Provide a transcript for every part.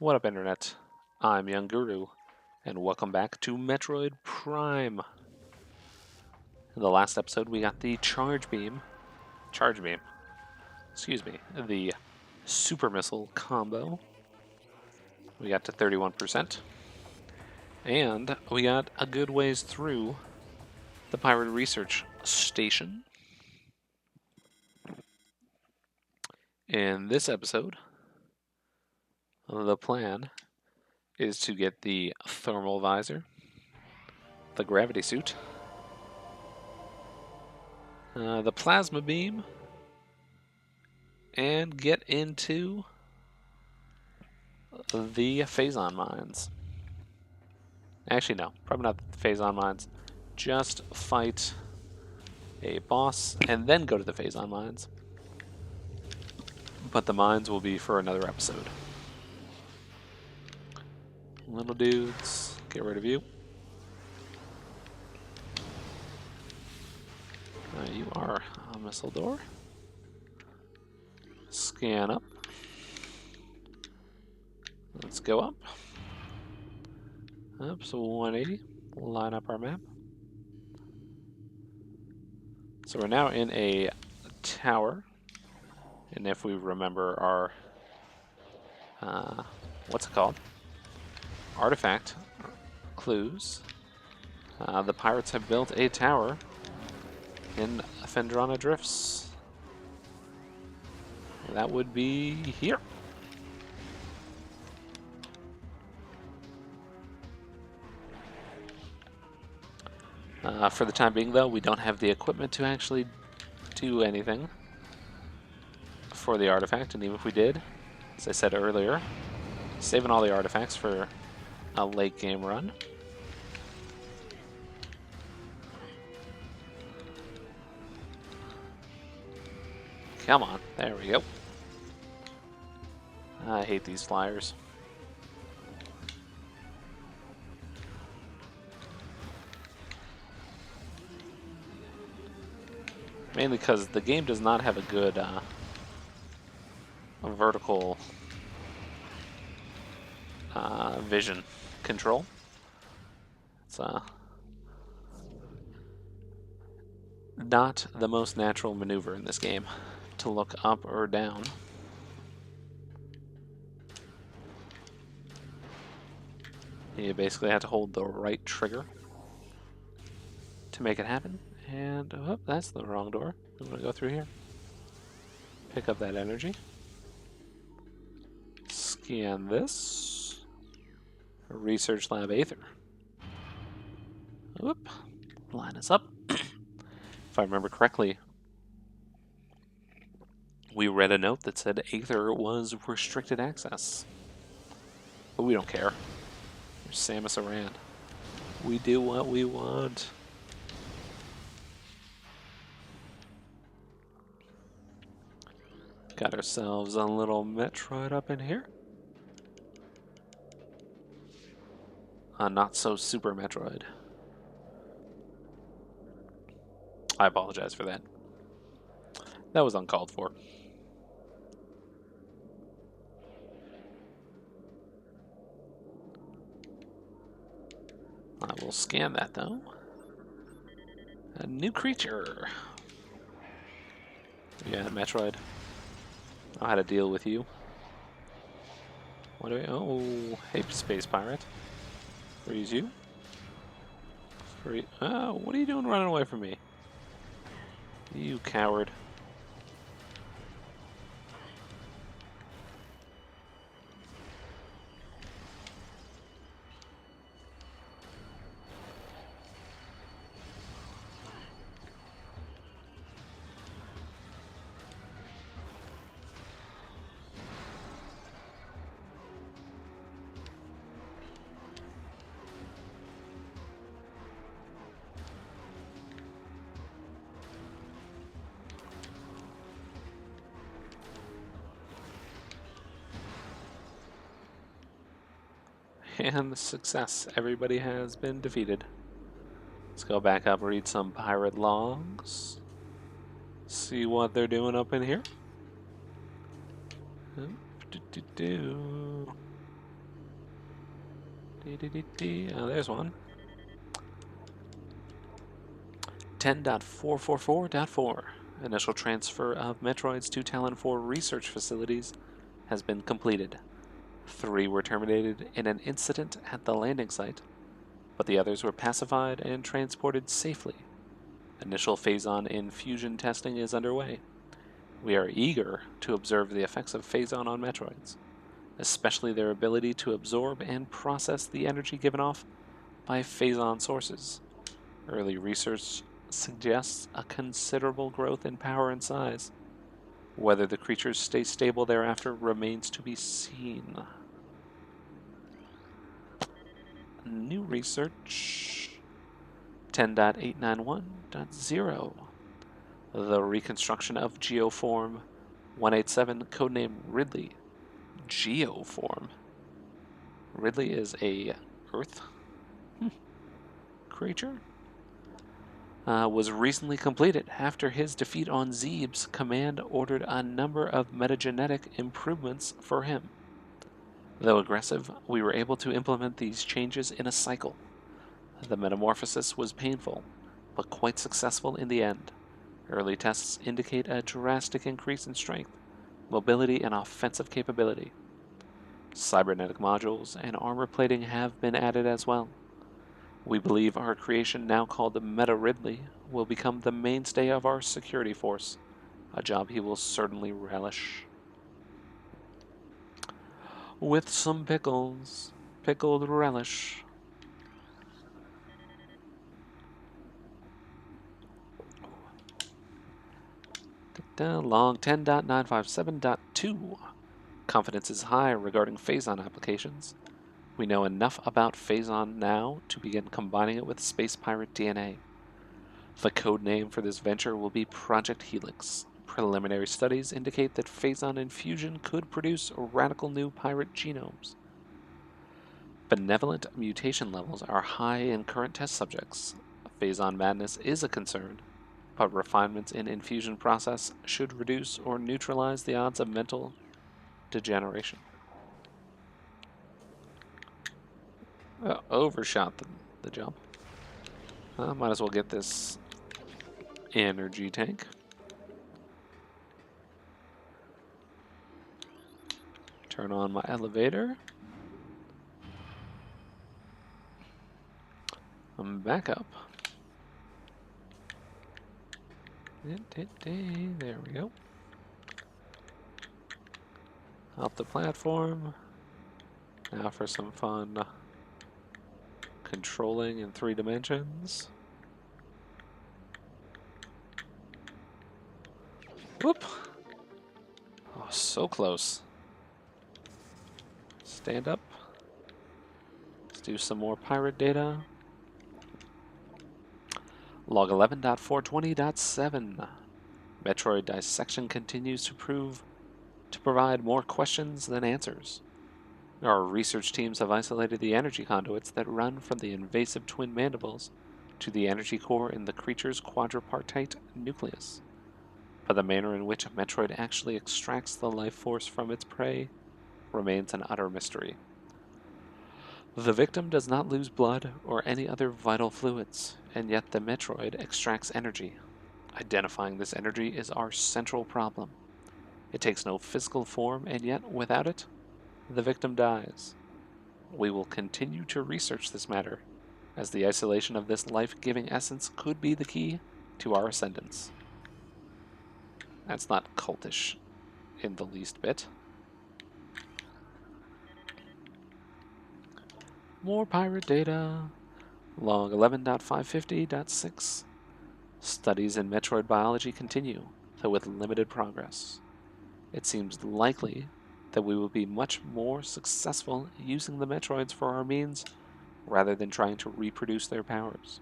What up, Internet? I'm Young Guru, and welcome back to Metroid Prime. In the last episode, we got the the Super Missile combo. We got to 31%, and we got a good ways through the Pirate Research Station. In this episode, the plan is to get the thermal visor, the gravity suit, the plasma beam, and get into the Phazon mines. Actually, no, probably not the Phazon mines. Just fight a boss and then go to the Phazon mines. But the mines will be for another episode. Little dudes, get rid of you. You are a missile door. Scan up. Let's go up. Up, so 180. Line up our map. So we're now in a tower. And if we remember our, what's it called? Artifact clues. The pirates have built a tower in Phendrana Drifts. That would be here. For the time being, though, we don't have the equipment to actually do anything for the artifact, and even if we did, as I said earlier, saving all the artifacts for a late game run. Come on, there we go. I hate these flyers. Mainly because the game does not have a good vertical vision control. It's not the most natural maneuver in this game to look up or down. You basically have to hold the right trigger to make it happen. And, oh, that's the wrong door. I'm going to go through here. Pick up that energy. Scan this. Research Lab Aether. Whoop. Line us up. If I remember correctly, we read a note that said Aether was restricted access. But we don't care. There's Samus Aran. We do what we want. Got ourselves a little Metroid up in here. Not so Super Metroid. I apologize for that. That was uncalled for. I will scan that though. A new creature. Yeah, Metroid. I know how to deal with you. What do we? Oh, hey, space pirate. Freeze you. Free. Oh, what are you doing running away from me? You coward. And success. Everybody has been defeated. Let's go back up, read some pirate logs. See what they're doing up in here. Oh, there's one. 10.444.4. Initial transfer of Metroids to Talon 4 research facilities has been completed. 3 were terminated in an incident at the landing site, but the others were pacified and transported safely. Initial phazon infusion testing is underway. We are eager to observe the effects of phazon on Metroids, especially their ability to absorb and process the energy given off by phazon sources. Early research suggests a considerable growth in power and size. Whether the creatures stay stable thereafter remains to be seen. New research 10.891.0. The reconstruction of Geoform 187, codename Ridley. Geoform. Ridley is a Earth creature? Was recently completed. After his defeat on Zeebs, Command ordered a number of metagenetic improvements for him. Though aggressive, we were able to implement these changes in a cycle. The metamorphosis was painful, but quite successful in the end. Early tests indicate a drastic increase in strength, mobility, and offensive capability. Cybernetic modules and armor plating have been added as well. We believe our creation, now called the Meta Ridley, will become the mainstay of our security force, a job he will certainly relish. With some pickles, pickled relish. Log 10.957.2. Confidence is high regarding phazon applications. We know enough about phazon now to begin combining it with space pirate DNA. The code name for this venture will be Project Helix. Preliminary studies indicate that phazon infusion could produce radical new pirate genomes. Benevolent mutation levels are high in current test subjects. Phazon madness is a concern, but refinements in infusion process should reduce or neutralize the odds of mental degeneration. Overshot the jump. Might as well get this energy tank. Turn on my elevator. I'm back up. There we go. Off the platform. Now for some fun controlling in 3 dimensions. Whoop! Oh, so close. Stand up. Let's do some more pirate data. Log 11.420.7. Metroid dissection continues to provide more questions than answers. Our research teams have isolated the energy conduits that run from the invasive twin mandibles to the energy core in the creature's quadripartite nucleus. But the manner in which a Metroid actually extracts the life force from its prey remains an utter mystery. The victim does not lose blood or any other vital fluids, and yet the Metroid extracts energy. Identifying this energy is our central problem. It takes no physical form, and yet, without it, the victim dies. We will continue to research this matter, as the isolation of this life-giving essence could be the key to our ascendance. That's not cultish in the least bit. More pirate data. Log 11.550.6. Studies in Metroid biology continue, though with limited progress. It seems likely that we will be much more successful using the Metroids for our means rather than trying to reproduce their powers.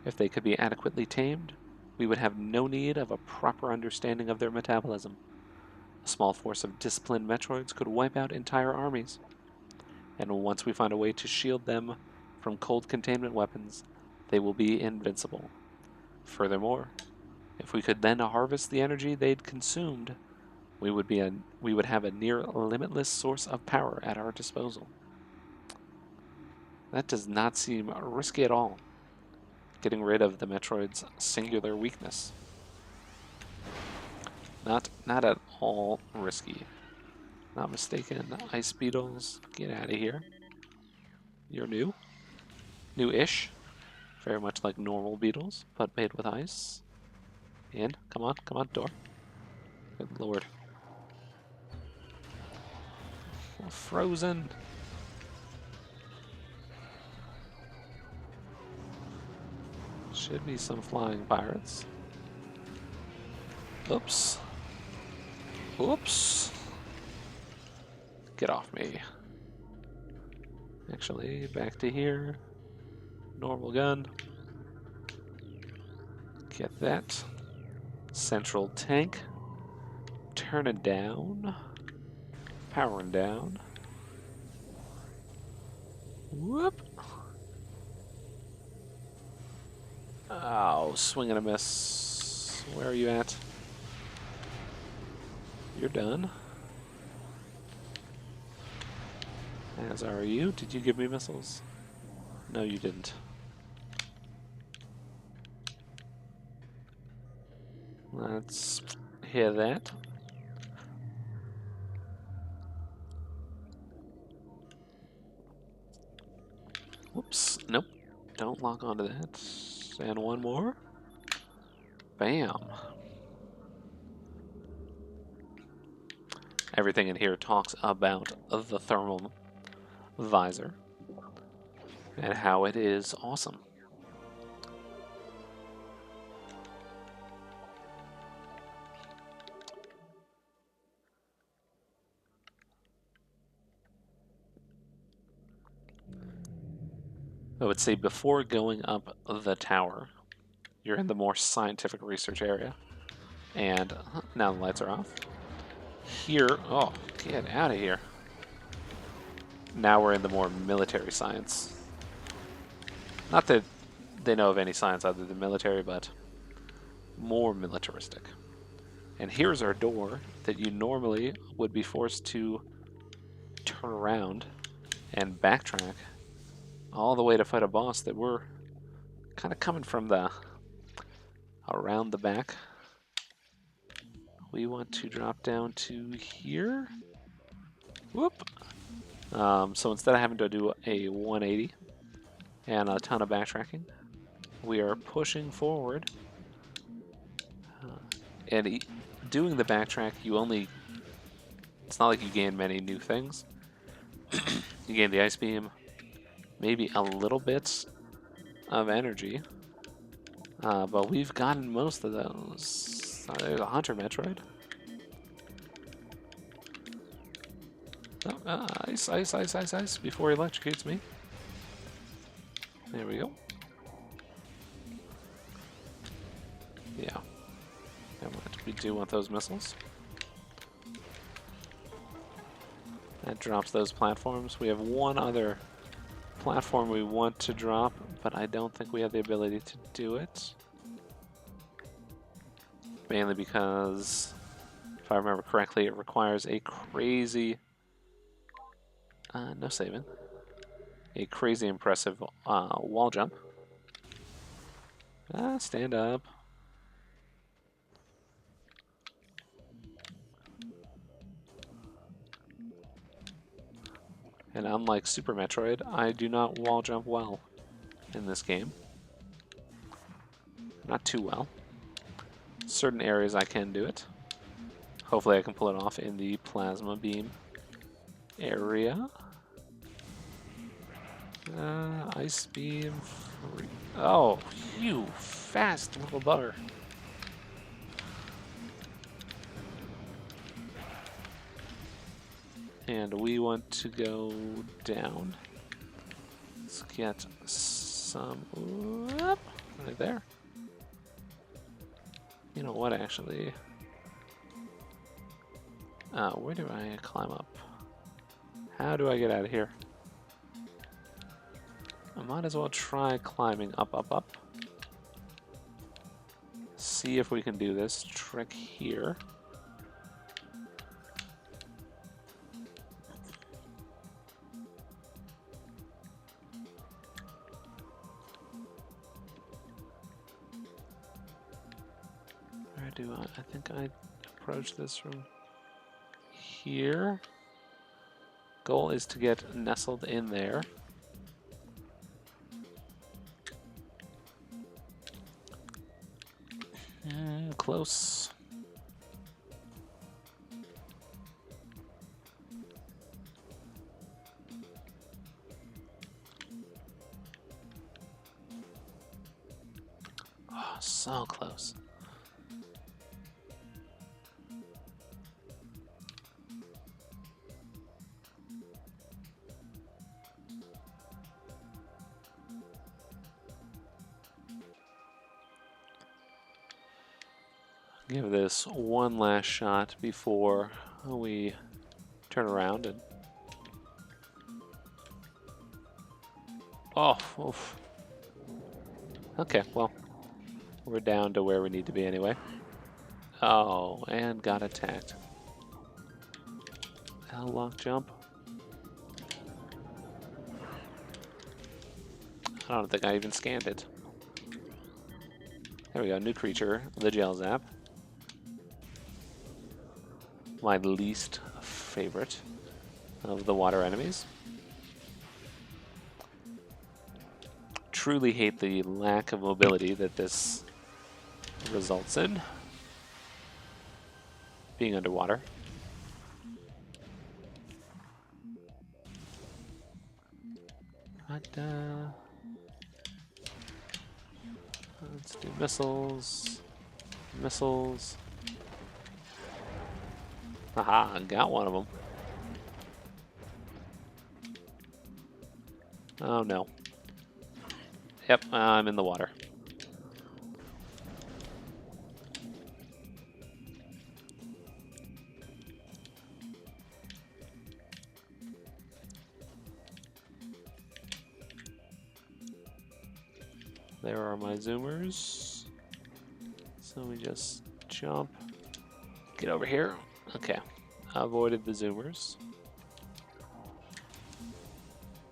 If they could be adequately tamed, we would have no need of a proper understanding of their metabolism. A small force of disciplined Metroids could wipe out entire armies. And once we find a way to shield them from cold containment weapons, they will be invincible. Furthermore, if we could then harvest the energy they'd consumed, we would have a near limitless source of power at our disposal. That does not seem risky at all. Getting rid of the Metroid's singular weakness. Not at all risky. Not mistaken. Ice beetles, get out of here. You're new. New-ish. Very much like normal beetles, but made with ice. In. Come on, door. Good lord. We're frozen. Should be some flying pirates. Oops. Oops. Get off me. Actually, back to here. Normal gun. Get that. Central tank. Turn it down. Powering down. Whoop. Oh, swing and a miss. Where are you at? You're done. As are you. Did you give me missiles? No, you didn't. Let's hear that. Whoops. Nope. Don't lock onto that. And one more. Bam. Everything in here talks about the thermal visor and how it is awesome. I would say before going up the tower, you're in the more scientific research area. And now the lights are off. Here, oh, get out of here. Now we're in the more military science. Not that they know of any science other than military, but more militaristic. And here's our door that you normally would be forced to turn around and backtrack all the way to fight a boss that we're kind of coming from the around the back. We want to drop down to here. Whoop. So instead of having to do a 180 and a ton of backtracking, we are pushing forward. And doing the backtrack, it's not like you gain many new things. You gain the ice beam, maybe a little bit of energy, but we've gotten most of those. There's a Hunter Metroid. Oh, ice, before he electrocutes me. There we go. Yeah. We do want those missiles. That drops those platforms. We have one other platform we want to drop, but I don't think we have the ability to do it. Mainly because, if I remember correctly, it requires a crazy... no saving. A crazy impressive wall jump. Stand up. And unlike Super Metroid, I do not wall jump well in this game. Not too well. Certain areas I can do it. Hopefully I can pull it off in the plasma beam area. Ice beam free. Oh, you fast little bugger. And we want to go down. Let's get some up right there. You know what, actually? Where do I climb up? How do I get out of here? I might as well try climbing up. See if we can do this trick here. do I think I approach this from here. Goal is to get nestled in there. Close. Oh, so close. Give this one last shot before we turn around and... Oh, oof. Okay, well, we're down to where we need to be anyway. Oh, and got attacked. Lock jump. I don't think I even scanned it. There we go, new creature, the Gel Zap. My least favorite of the water enemies. Truly hate the lack of mobility that this results in. Being underwater. But, let's do missiles. Missiles. Haha, got one of them. Oh no. Yep, I'm in the water. There are my zoomers. So we just jump. Get over here. Okay. Avoided the zoomers.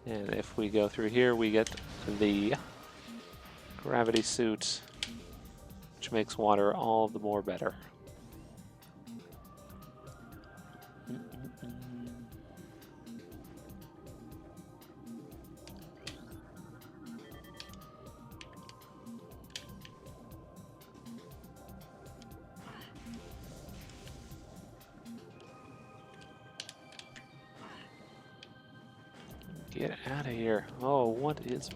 And if we go through here, we get the gravity suit, which makes water all the more better. Get out of here. Oh, what is...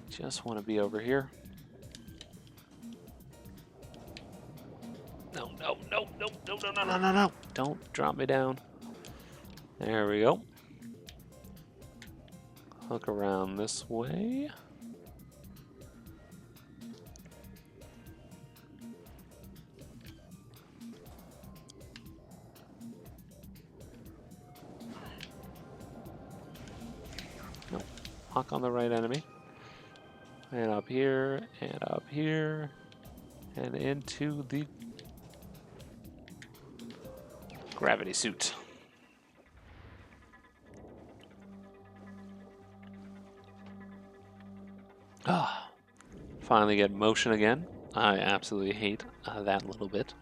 Just want to be over here. No, no, no, no, no, no, no, no, no, no. Don't drop me down. There we go. Hook around this way. No, hook on the right enemy. And up here, and into the gravity suit. Ah, finally get motion again. I absolutely hate that little bit.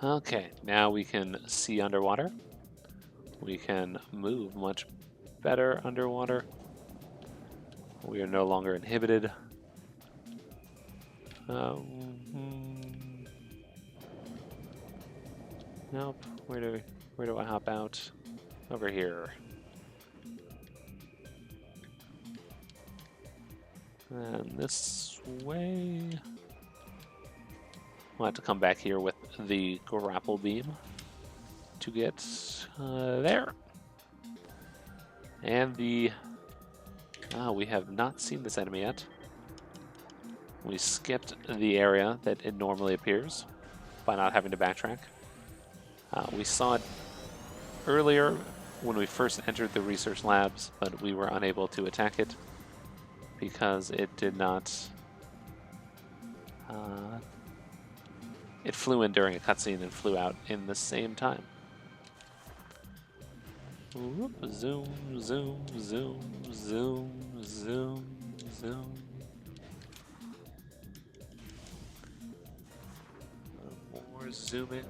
Okay, now we can see underwater. We can move much better underwater. We are no longer inhibited. Nope. Where do I hop out? Over here. And this way... We'll have to come back here with the grapple beam to get there. And the... we have not seen this enemy yet. We skipped the area that it normally appears by not having to backtrack. We saw it earlier when we first entered the research labs, but we were unable to attack it because it did not... it flew in during a cutscene and flew out in the same time. Whoop, zoom, zoom, zoom, zoom, zoom, zoom. More zooming.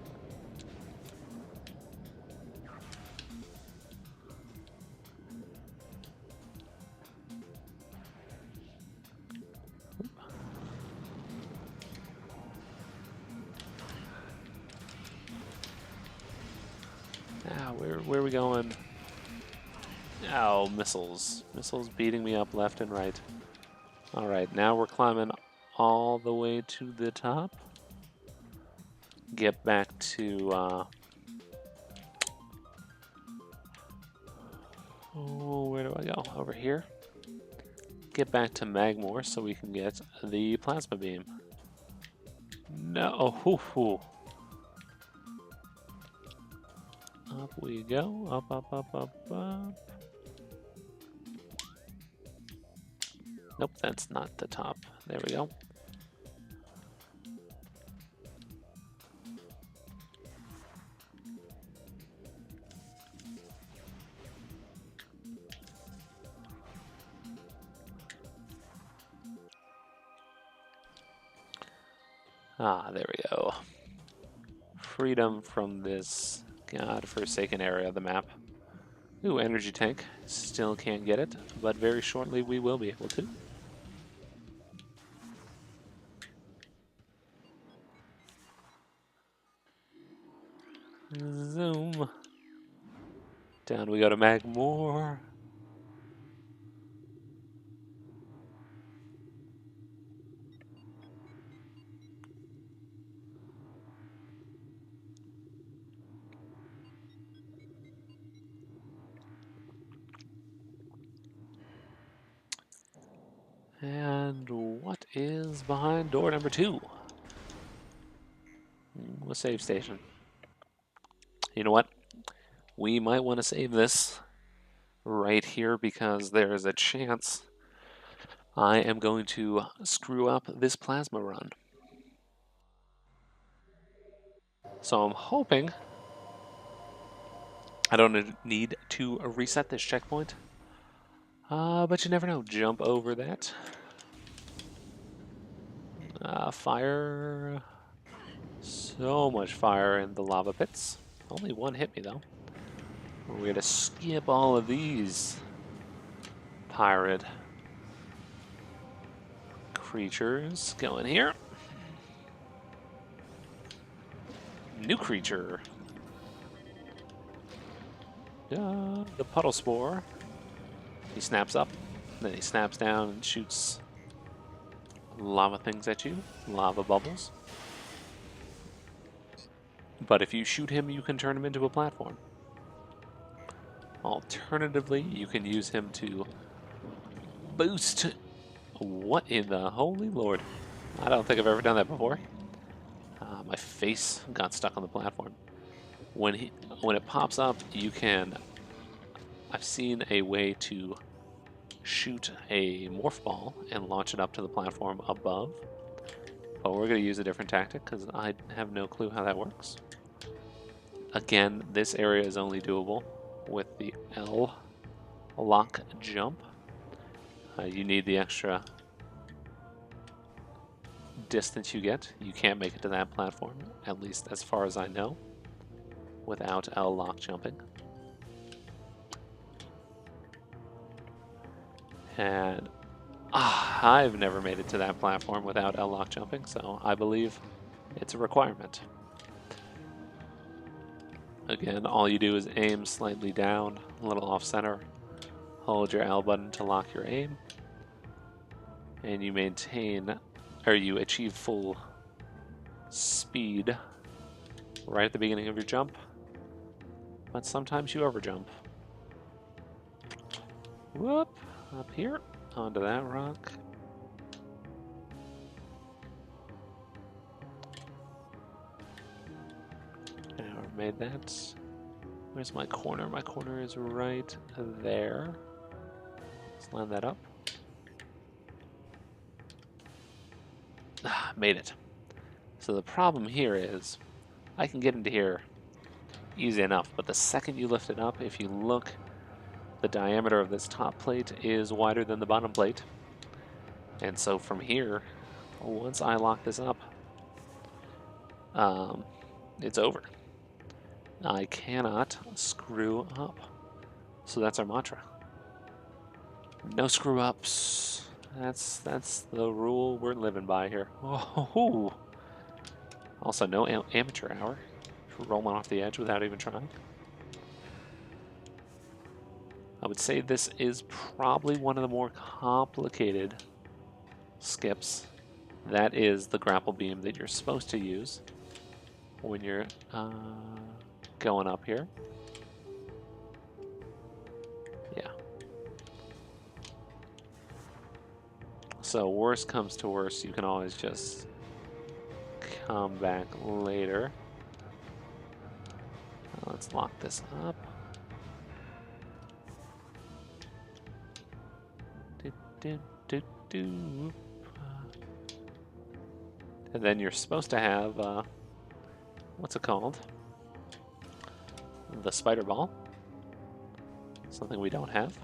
Where are we going? Oh, missiles. Missiles beating me up left and right. Alright, now we're climbing all the way to the top. Get back to... oh, where do I go? Over here? Get back to Magmore so we can get the plasma beam. No! Oh, hoo, hoo. Up we go. Up, up, up, up, up. Nope, that's not the top. There we go. Ah, there we go. Freedom from this godforsaken area of the map. Ooh, energy tank. Still can't get it, but very shortly we will be able to. Zoom. Down we go to Magmore. And what is behind door number 2? A save station. You know what? We might want to save this right here because there is a chance I am going to screw up this plasma run. So I'm hoping I don't need to reset this checkpoint. But you never know. Jump over that. Fire. So much fire in the lava pits. Only one hit me though. We're going to skip all of these pirate creatures. Going here. New creature. The puddle spore. He snaps up, then he snaps down and shoots lava things at you, lava bubbles. But if you shoot him, you can turn him into a platform. Alternatively, you can use him to boost. What in the holy Lord? I don't think I've ever done that before. My face got stuck on the platform. When it pops up, you can... I've seen a way to shoot a morph ball and launch it up to the platform above. But we're going to use a different tactic because I have no clue how that works. Again, this area is only doable with the L lock jump. You need the extra distance you get. You can't make it to that platform, at least as far as I know, without L lock jumping. And I've never made it to that platform without L lock jumping, so I believe it's a requirement. Again, all you do is aim slightly down, a little off center, hold your L button to lock your aim, and you maintain, or you achieve full speed right at the beginning of your jump, but sometimes you overjump. Whoop, up here, onto that rock. Now I've made that. Where's my corner? My corner is right there. Let's line that up. Made it. So the problem here is I can get into here easy enough, but the second you lift it up, if you look, the diameter of this top plate is wider than the bottom plate. And so from here, once I lock this up, it's over. I cannot screw up. So that's our mantra. No screw ups. That's the rule we're living by here. Oh, also no amateur hour. Rolling off the edge without even trying. I would say this is probably one of the more complicated skips. That is the grapple beam that you're supposed to use when you're going up here. Yeah. So worst comes to worst, you can always just come back later. Let's lock this up. And then you're supposed to have, what's it called? The spider ball. Something we don't have.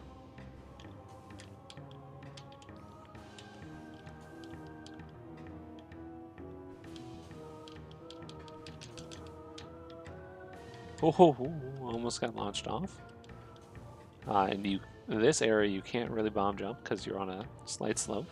Oh, almost got launched off. And this area you can't really bomb jump because you're on a slight slope.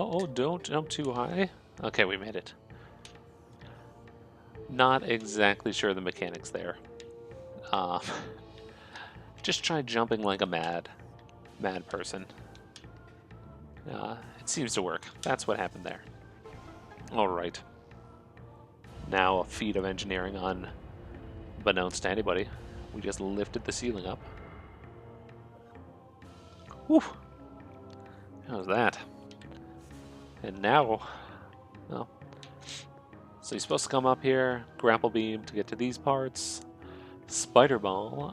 Oh, don't jump too high. Okay, we made it. Not exactly sure the mechanics there. Just try jumping like a mad person. It seems to work. That's what happened there. Alright. Now a feat of engineering unbeknownst to anybody. We just lifted the ceiling up. Whew! How was that? And now, well, so you're supposed to come up here, grapple beam to get to these parts, spider ball,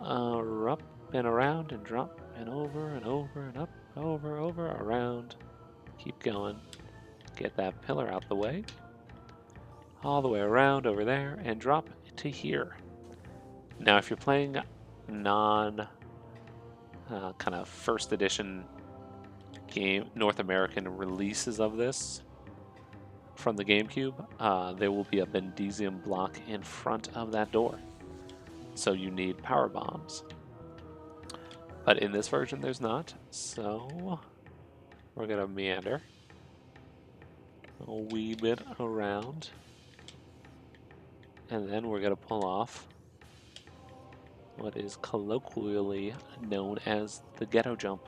up and around and drop and over and over and up, over, around. Keep going. Get that pillar out the way. All the way around over there and drop to here. Now if you're playing kind of first edition game, North American releases of this from the GameCube, there will be a Bendesium block in front of that door. So you need power bombs. But in this version there's not, so we're gonna meander a wee bit around, and then we're gonna pull off what is colloquially known as the ghetto jump.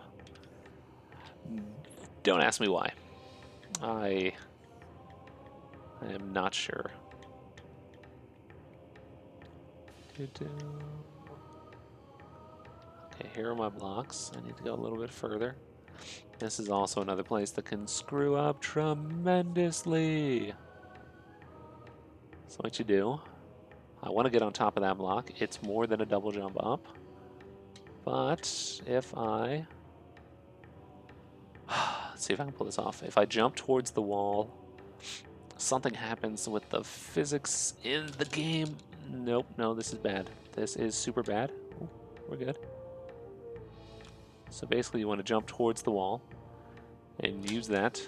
Don't ask me why. I am not sure. Okay, here are my blocks. I need to go a little bit further. This is also another place that can screw up tremendously. So what you do, I want to get on top of that block. It's more than a double jump up. But if I... Let's see if I can pull this off. If I jump towards the wall, something happens with the physics in the game. Nope, no, this is bad. This is super bad. Ooh, we're good. So basically you want to jump towards the wall and use that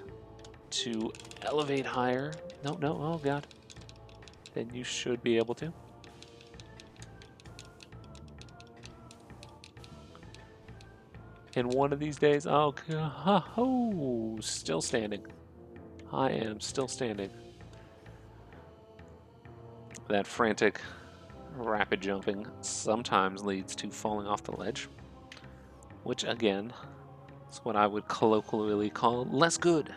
to elevate higher. No, no, oh god. Then you should be able to. And one of these days, oh, oh, still standing. I am still standing. That frantic, rapid jumping sometimes leads to falling off the ledge, which again is what I would colloquially call less good.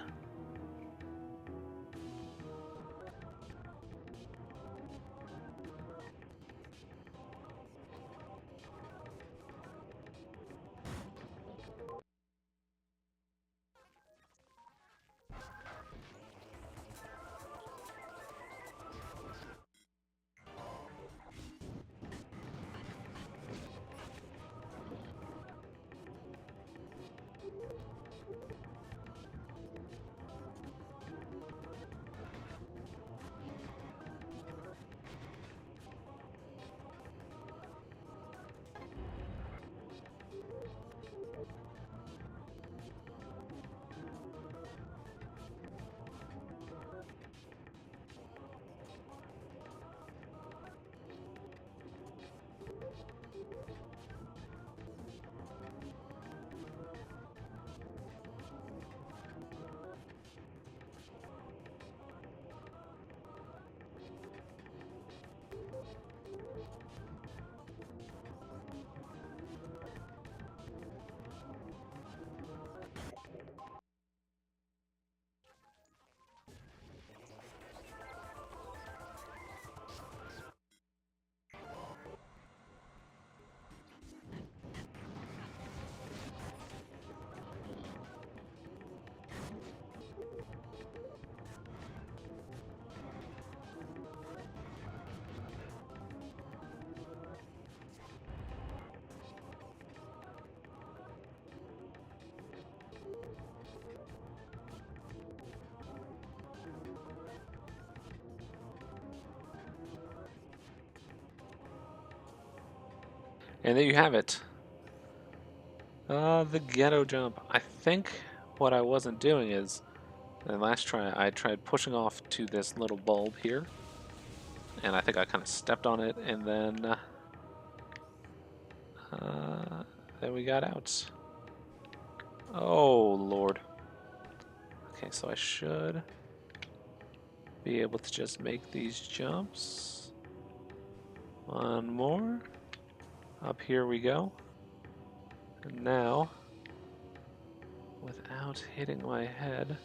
And there you have it. The ghetto jump. I think what I wasn't doing is, the last try, I tried pushing off to this little bulb here, and I think I kind of stepped on it, and then we got out. Oh, Lord. Okay, so I should be able to just make these jumps. One more. Up here we go. And now, without hitting my head,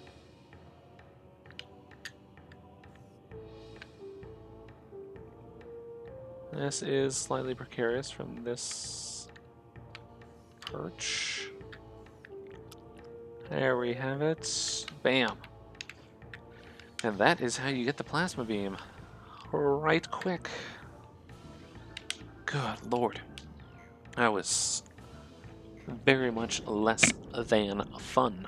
this is slightly precarious from this perch. There we have it. Bam. And that is how you get the plasma beam. Right quick. Good Lord. That was very much less than fun.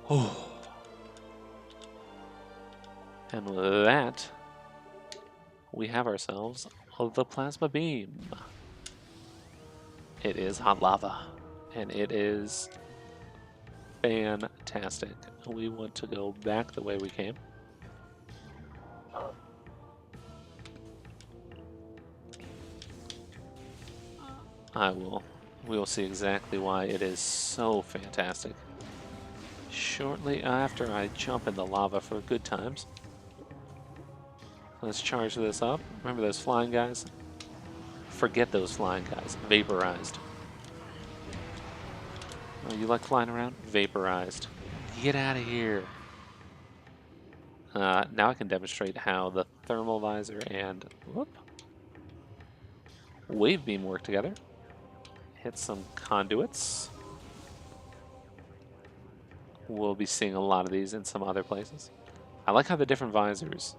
Oh. And with that, we have ourselves the plasma beam. It is hot lava, and it is fantastic. We want to go back the way we came. We will see exactly why it is so fantastic shortly after I jump in the lava for good times. Let's charge this up. Remember those flying guys? Forget those flying guys. Vaporized. Oh, you like flying around? Vaporized. Get out of here. Now I can demonstrate how the thermal visor and wave beam work together. Hit some conduits. We'll be seeing a lot of these in some other places. I like how the different visors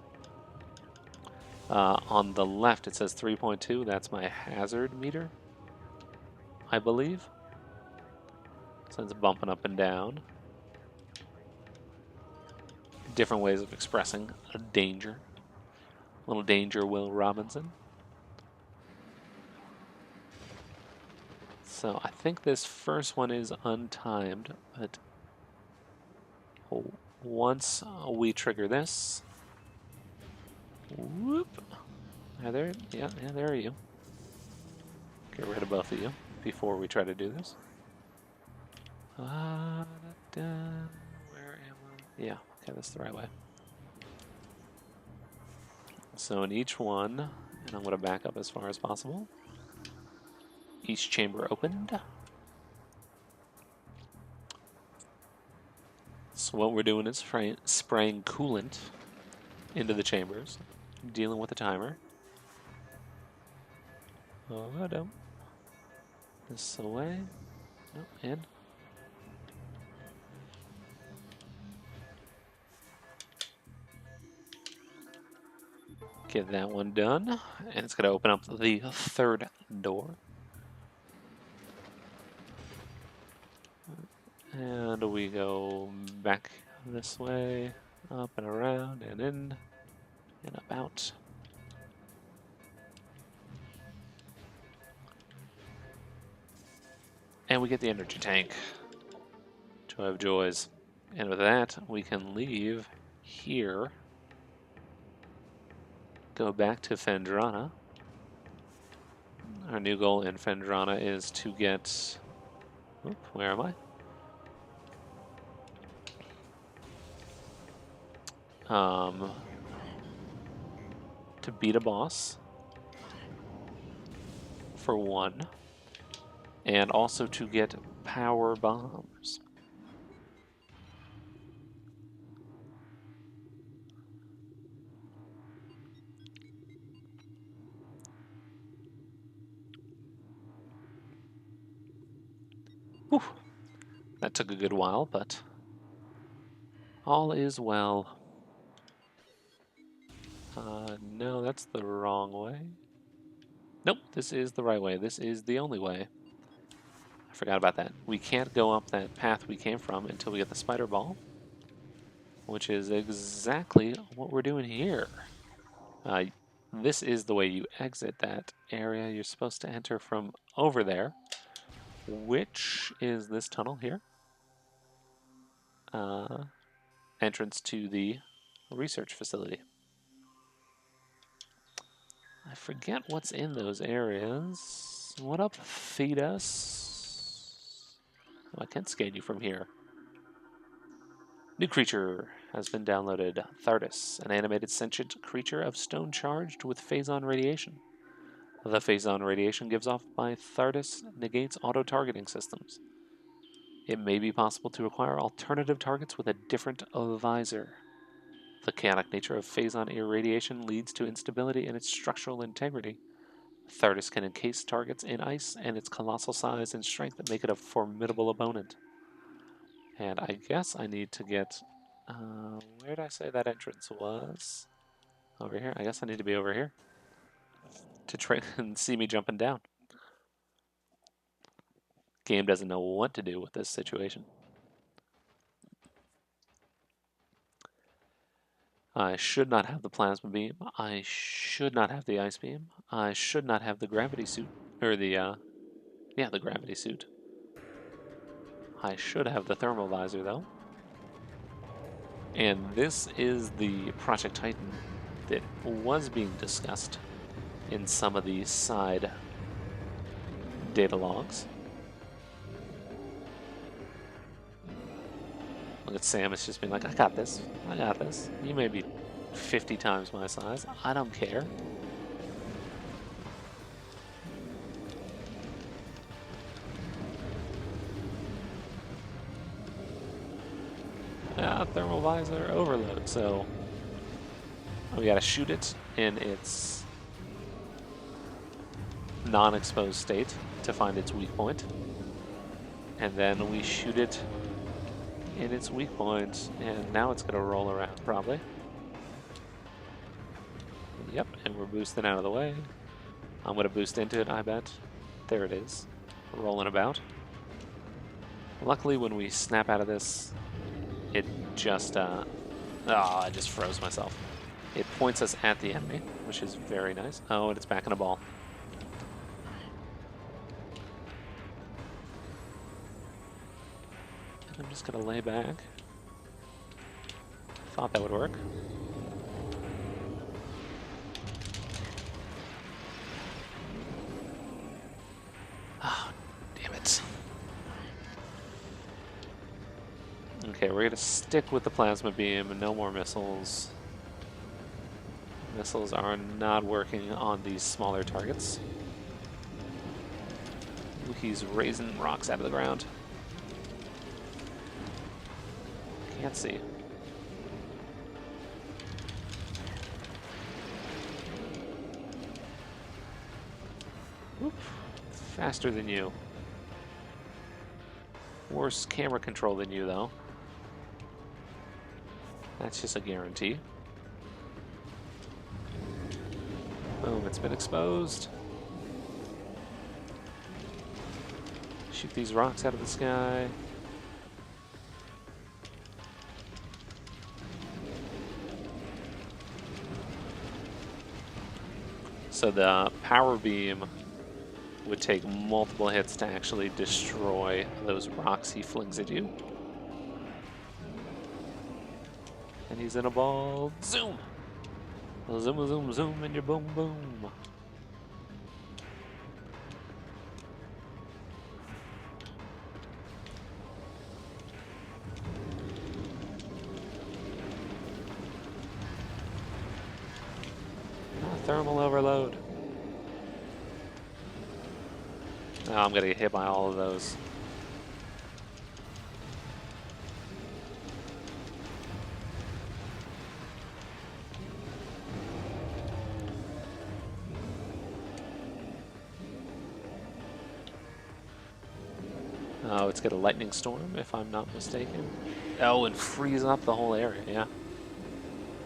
On the left, it says 3.2. That's my hazard meter, I believe. So it's bumping up and down. Different ways of expressing a danger. A little danger, Will Robinson. So I think this first one is untimed, but once we trigger this, whoop. There are you. Get rid of both of you before we try to do this. Where am I? Yeah, okay, that's the right way. So in each one, and I'm going to back up as far as possible, each chamber opened. So what we're doing is spraying coolant into the chambers, dealing with the timer. Oh, no. This away. No, in. Get that one done, and it's going to open up the third door. And we go back this way, up and around, and in, and about. And we get the energy tank. Joy of joys. And with that, we can leave here. Go back to Phendrana. Our new goal in Phendrana is to get... Oop, where am I? To beat a boss for one, and also to get power bombs. Whew. That took a good while, but all is well. No, that's the wrong way. Nope, this is the right way. This is the only way. I forgot about that. We can't go up that path we came from until we get the spider ball, which is exactly what we're doing here. This is the way you exit that area. You're supposed to enter from over there, which is this tunnel here. Entrance to the research facility. I forget what's in those areas. What up, Fetus? Oh, I can't scan you from here. New creature has been downloaded. Thardus, an animated sentient creature of stone charged with phazon radiation. The phazon radiation gives off by Thardus negates auto-targeting systems. It may be possible to acquire alternative targets with a different visor. The chaotic nature of phazon irradiation leads to instability in its structural integrity. Thardus can encase targets in ice, and its colossal size and strength make it a formidable opponent. And I guess I need to get... where did I say that entrance was? Over here? I guess I need to be over here to try and see me jumping down. Game doesn't know what to do with this situation. I should not have the plasma beam. I should not have the ice beam. I should not have the gravity suit. Or the, the gravity suit. I should have the thermal visor, though. And this is the Project Titan that was being discussed in some of the side data logs. Look at Samus just being like, I got this. I got this. You may be 50 times my size. I don't care. Thermal visor overload. So we gotta shoot it in its non-exposed state to find its weak point. And then we shoot it in its weak point, and now it's gonna roll around probably. Yep, and we're boosting out of the way. I'm going to boost into it, I bet. There it is. Rolling about. Luckily, when we snap out of this, it just... oh, I just froze myself. It points us at the enemy, which is very nice. Oh, and it's back in a ball. I'm just going to lay back. Thought that would work. Oh, damn it. Okay, we're going to stick with the plasma beam and no more missiles. Missiles are not working on these smaller targets. Ooh, he's raising rocks out of the ground. Can't see. Whoop. Faster than you. Worse camera control than you, though. That's just a guarantee. Boom, it's been exposed. Shoot these rocks out of the sky. So the power beam would take multiple hits to actually destroy those rocks he flings at you. And he's in a ball. Zoom! Zoom, zoom, zoom, and your boom, boom. Thermal overload. Oh, I'm gonna get hit by all of those. Oh, it's got a lightning storm, if I'm not mistaken. Oh, and freeze up the whole area, yeah.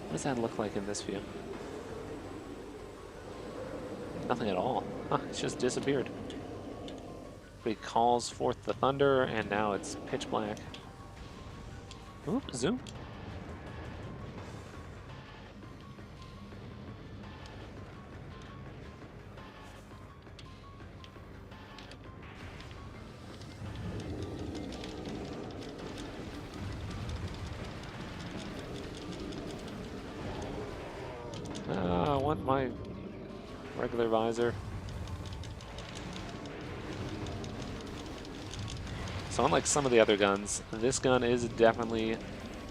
What does that look like in this view? Nothing at all. Huh, it's just disappeared. But he calls forth the thunder, and now it's pitch black. Oop, zoom. I want my regular visor. So unlike some of the other guns, this gun is definitely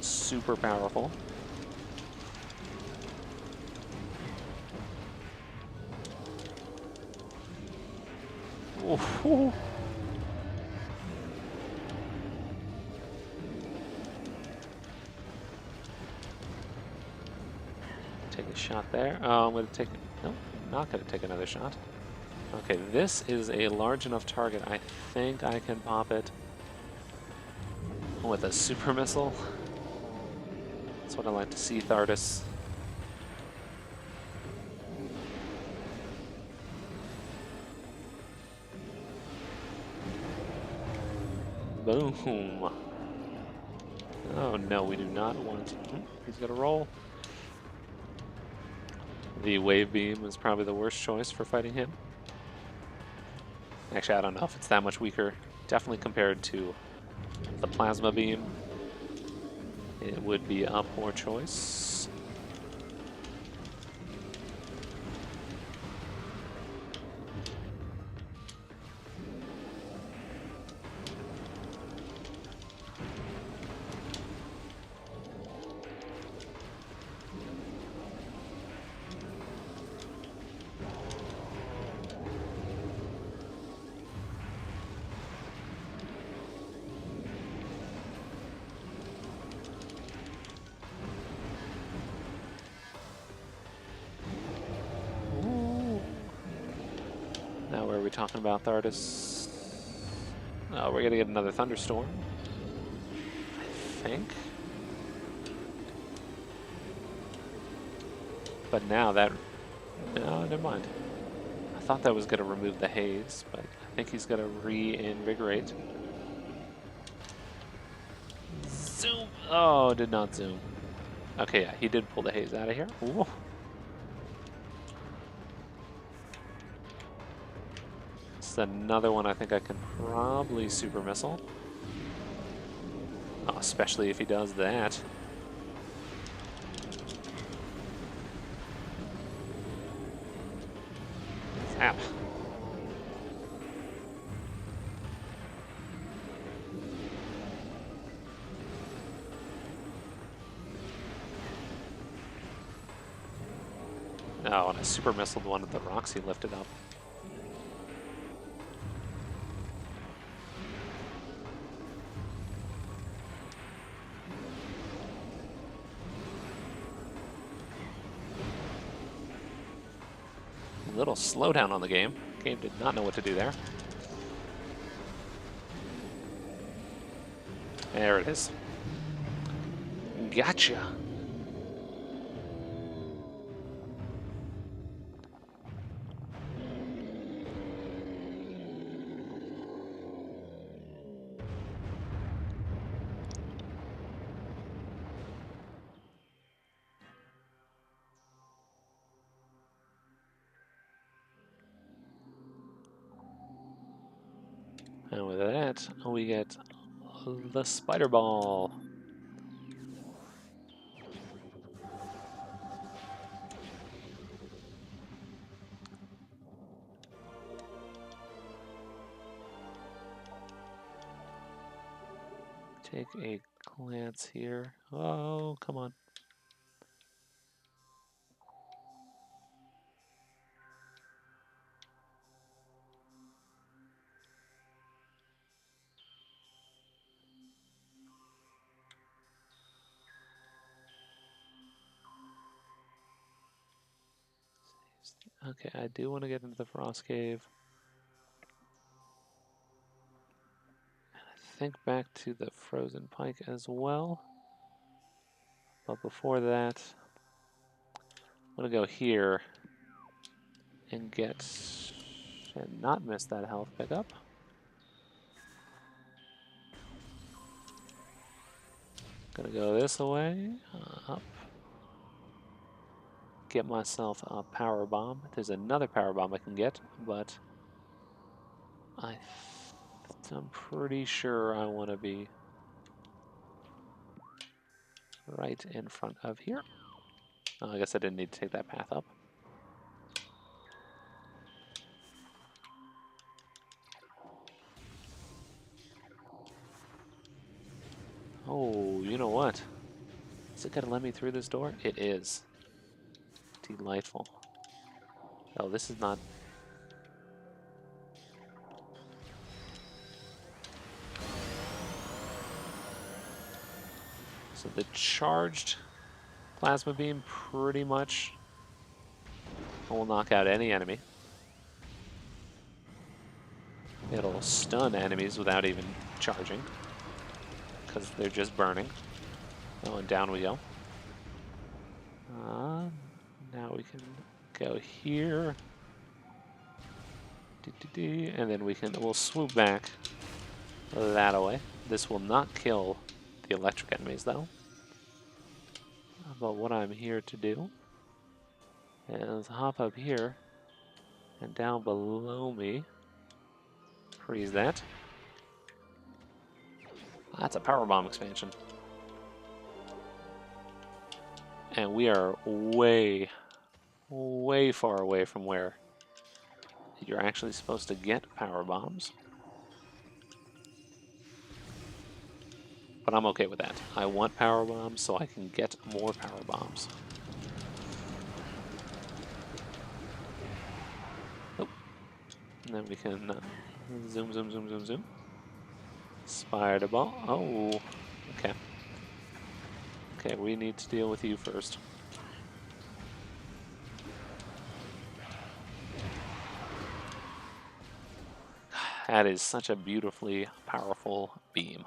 super powerful. Ooh. Take a shot there. Oh, I'm going to take... Nope, not going to take another shot. Okay, this is a large enough target. I think I can pop it with a super missile. That's what I like to see, Thardus. Boom. Oh no, we do not want to. He's gonna roll. The wave beam is probably the worst choice for fighting him. Actually, I don't know if it's that much weaker. Definitely compared to the plasma beam, it would be a poor choice. Now where are we talking about, Thardus? Oh, we're gonna get another thunderstorm, I think. But now that No, never mind. I thought that was going to remove the haze, but I think he's going to reinvigorate. Zoom! Oh, did not zoom. Okay, yeah, he did pull the haze out of here. Ooh. This is another one I think I can probably super missile. Oh, especially if he does that. Zap. Oh, and I super missiled one of the rocks he lifted up. Little slowdown on the game. Game did not know what to do there. There it is. Gotcha. And with that, we get the spider ball. Take a glance here. Oh, come on. Okay, I do want to get into the Frost Cave. I think back to the Frozen Pike as well. But before that, I'm going to go here and get, and not miss that health pickup. Gonna go this way, up. Get myself a power bomb. There's another power bomb I can get, but I'm pretty sure I want to be right in front of here. Oh, I guess I didn't need to take that path up. Oh, you know what? Is it gonna let me through this door? It is. Delightful. Oh, this is not... So the charged plasma beam pretty much will knock out any enemy. It'll stun enemies without even charging, because they're just burning. Oh, and down we go. Now we can go here. And then we'll swoop back that away. This will not kill the electric enemies though. But what I'm here to do is hop up here and down below me. Freeze that. That's a power bomb expansion. And we are way, way far away from where you're actually supposed to get power bombs. But I'm okay with that. I want power bombs so I can get more power bombs. Oh. And then we can zoom, zoom, zoom, zoom, zoom. Spider ball. Oh, okay. Okay, we need to deal with you first. That is such a beautifully powerful beam.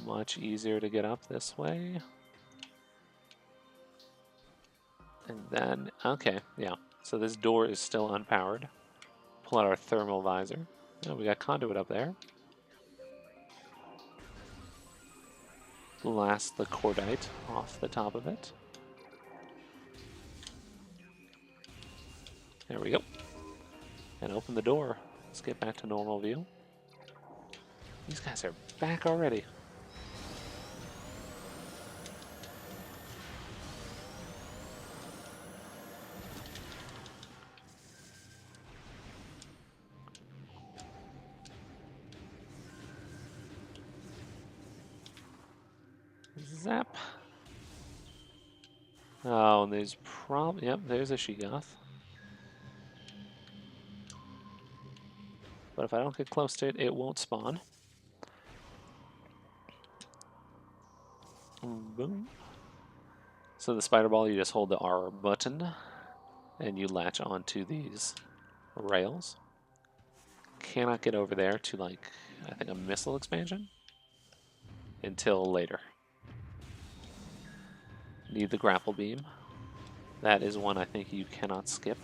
Much easier to get up this way. And then, okay, yeah. So this door is still unpowered. Pull out our thermal visor. Oh, we got conduit up there. Blast the cordite off the top of it. There we go. And open the door. Let's get back to normal view. These guys are back already. Zap. Oh, and there's yep, there's a Sheegoth. But if I don't get close to it, it won't spawn. Boom. So the spider ball, you just hold the R button and you latch onto these rails. Cannot get over there to, like, I think a missile expansion until later. Need the grapple beam. That is one I think you cannot skip.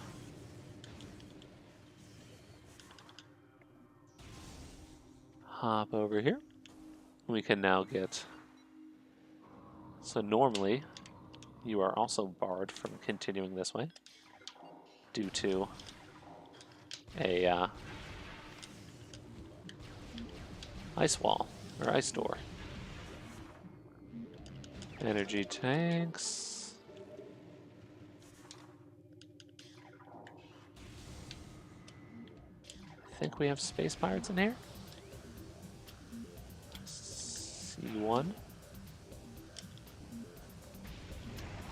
Hop over here. We can now get... So normally, you are also barred from continuing this way due to a ice wall, or ice door. Energy tanks. I think we have space pirates in here. See one.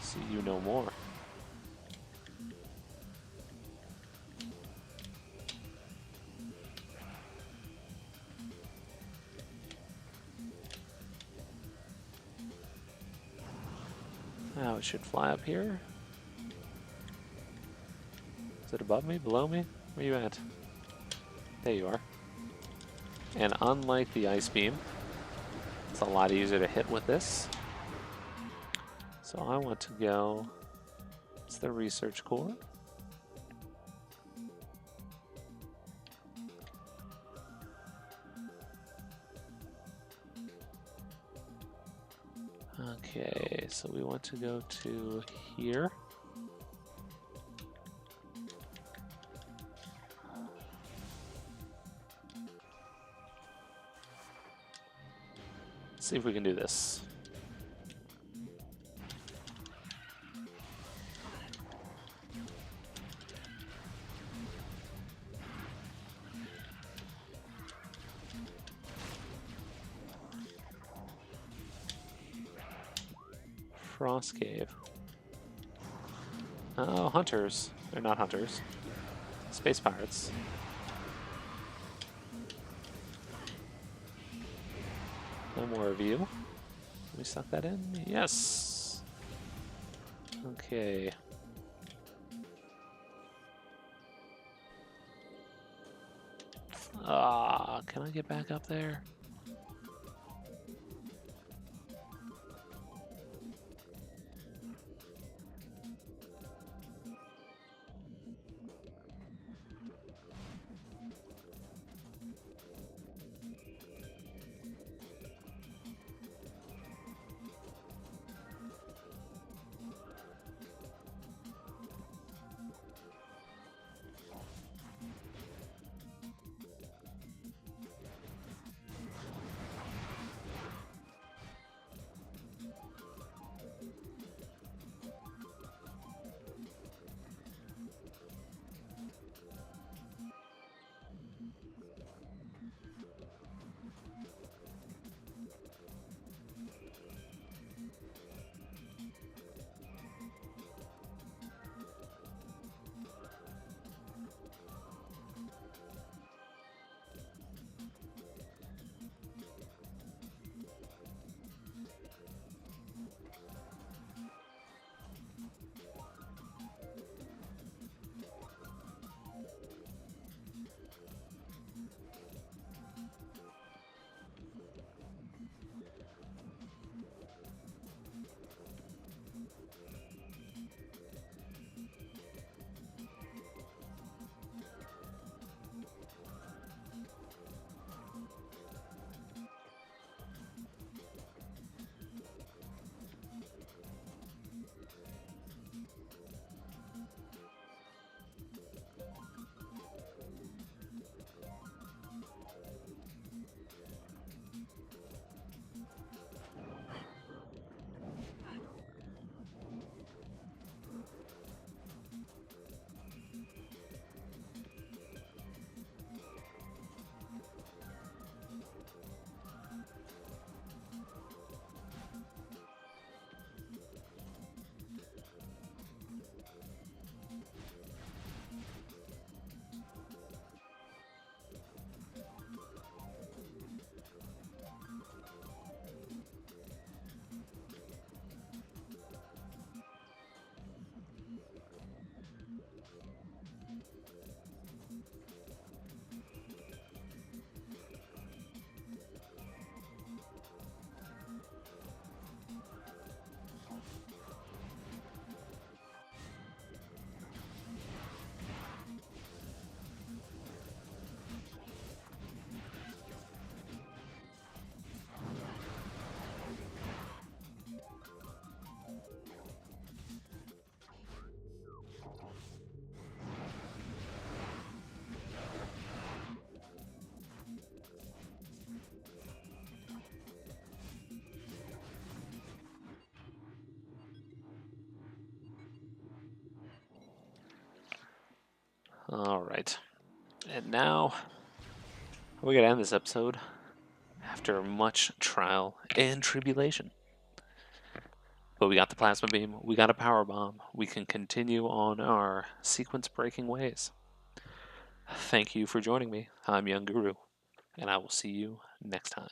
See you no more. Now it should fly up here. Is it above me? Below me? Where you at? There you are. And unlike the ice beam, it's a lot easier to hit with this. So I want to go, it's the research core. Okay, so we want to go to here. Let's see if we can do this. Frost Cave. Oh, hunters. They're not hunters. Space pirates. No more of you. Can we suck that in? Yes! Okay. Ah, can I get back up there? Alright. And now, we're going to end this episode after much trial and tribulation. But we got the plasma beam, we got a power bomb, we can continue on our sequence breaking ways. Thank you for joining me. I'm Young Guru, and I will see you next time.